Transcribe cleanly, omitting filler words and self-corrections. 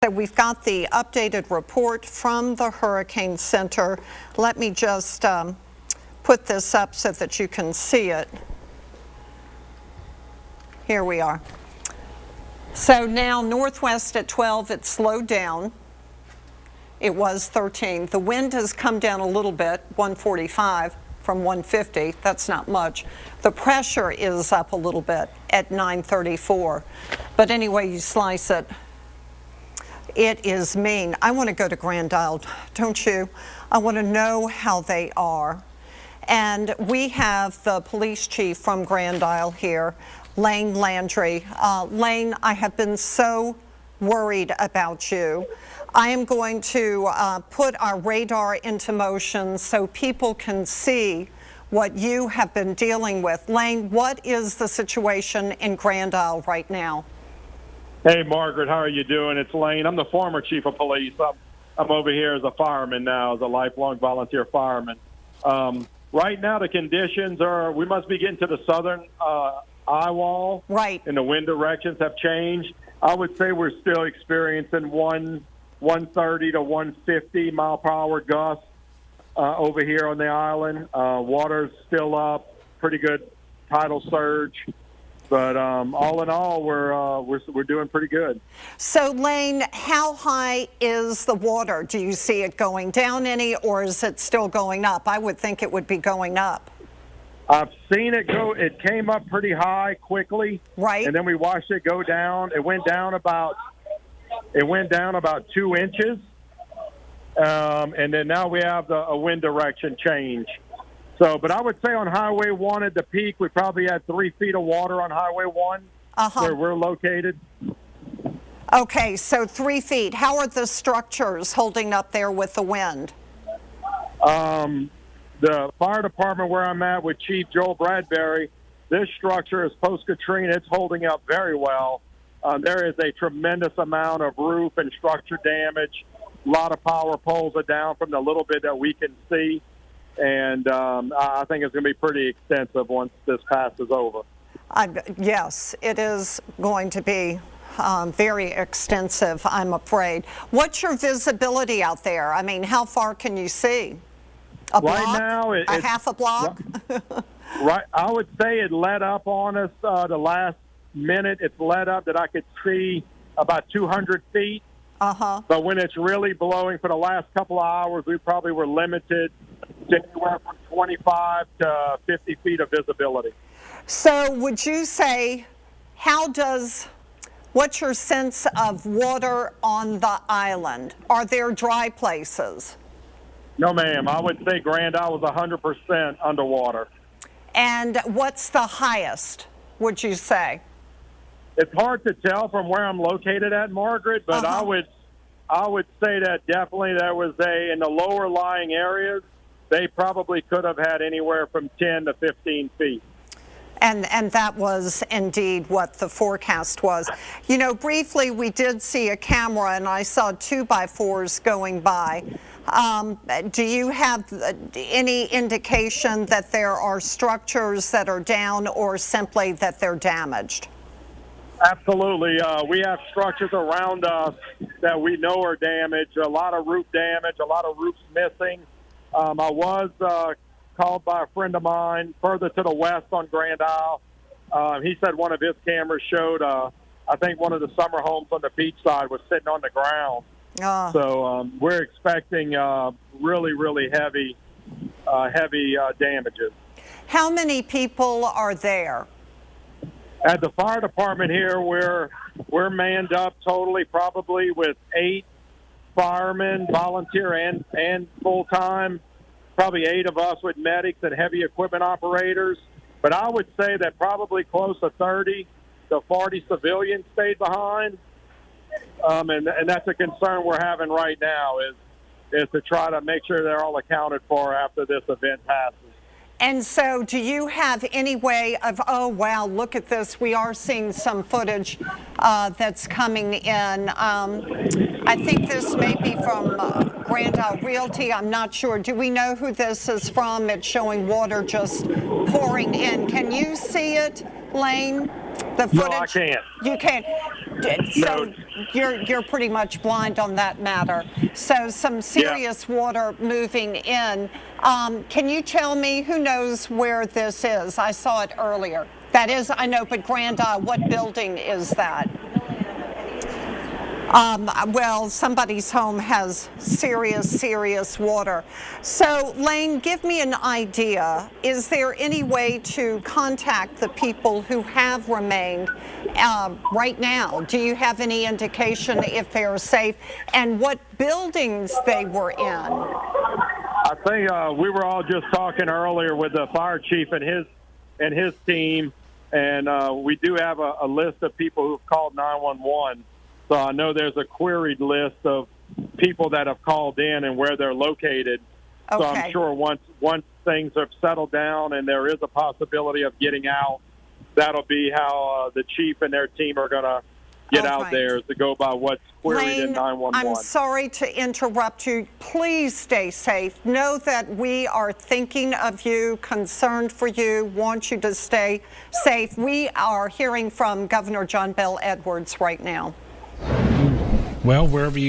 So we've got the updated report from the Hurricane Center. Let me just put this up so that you can see it. Here we are. So now northwest at 12, it slowed down. It was 13. The wind has come down a little bit, 145 from 150. That's not much. The pressure is up a little bit at 934. But anyway, you slice it. It is mean. I want to go to Grand Isle, don't you? I want to know how they are. And we have the police chief from Grand Isle here, Lane Landry. Lane, I have been so worried about you. I am going to put our radar into motion so people can see what you have been dealing with. Lane, what is the situation in Grand Isle right now? Hey, Margaret, how are you doing? It's Lane. I'm the former chief of police. I'm over here as a fireman now, as a lifelong volunteer fireman. Right now, the conditions are, we must be getting to the southern eye wall. Right. And the wind directions have changed. I would say we're still experiencing 130 to 150 mile per hour gusts over here on the island. Water's still up, pretty good tidal surge. But all in all, we're doing pretty good. So, Lane, how high is the water? Do you see it going down any, or is it still going up? I would think it would be going up. I've seen it go. It came up pretty high quickly, right? And then we watched it go down. It went down about 2 inches, and then now we have a wind direction change. So, but I would say on Highway 1 at the peak, we probably had 3 feet of water on Highway 1 where we're located. Okay, so 3 feet. How are the structures holding up there with the wind? The fire department where I'm at with Chief Joel Bradbury, this structure is post-Katrina. It's holding up very well. There is a tremendous amount of roof and structure damage. A lot of power poles are down from the little bit that we can see. And I think it's going to be pretty extensive once this passes over. Yes, it is going to be very extensive, I'm afraid. What's your visibility out there? I mean, how far can you see? A block? Right now, a half a block? Right. I would say it let up on us the last minute. It's let up that I could see about 200 feet. But when it's really blowing for the last couple of hours, we probably were limited to anywhere from 25 to 50 feet of visibility. So would you say, what's your sense of water on the island? Are there dry places? No, ma'am. I would say Grand Isle was 100% underwater. And what's the highest, would you say? It's hard to tell from where I'm located at, Margaret, but I would say that definitely there was in the lower lying areas, they probably could have had anywhere from 10 to 15 feet. And that was indeed what the forecast was. You know, briefly, we did see a camera, and I saw 2x4s going by. Do you have any indication that there are structures that are down or simply that they're damaged? Absolutely. We have structures around us that we know are damaged, a lot of roof damage, a lot of roofs missing. I was called by a friend of mine further to the west on Grand Isle. He said one of his cameras showed, I think one of the summer homes on the beach side was sitting on the ground. So we're expecting really, really heavy damages. How many people are there? At the fire department here, we're manned up totally, probably with 8 firemen, volunteer and full-time, probably 8 of us with medics and heavy equipment operators. But I would say that probably close to 30 to 40 civilians stayed behind. And that's a concern we're having right now is to try to make sure they're all accounted for after this event passes. And so do you have any way of, oh, wow, look at this. We are seeing some footage that's coming in. I think this may be from Grand Isle Realty. I'm not sure. Do we know who this is from? It's showing water just pouring in. Can you see it, Lane? The footage? No, I can't. You can't. So you're pretty much blind on that matter. So some serious water moving in. Can you tell me, who knows where this is? I saw it earlier. That is, I know, but Grand Isle, what building is that? Well, somebody's home has serious water. So, Lane, give me an idea. Is there any way to contact the people who have remained right now? Do you have any indication if they're safe and what buildings they were in? I think we were all just talking earlier with the fire chief and his team, and we do have a list of people who've called 911. So I know there's a queried list of people that have called in and where they're located. Okay. So I'm sure once things have settled down and there is a possibility of getting out, that'll be how the chief and their team are going to get out there, to go by what's queried Lane, in 911. I'm sorry to interrupt you. Please stay safe. Know that we are thinking of you, concerned for you, want you to stay safe. We are hearing from Governor John Bel Edwards right now. Well, wherever you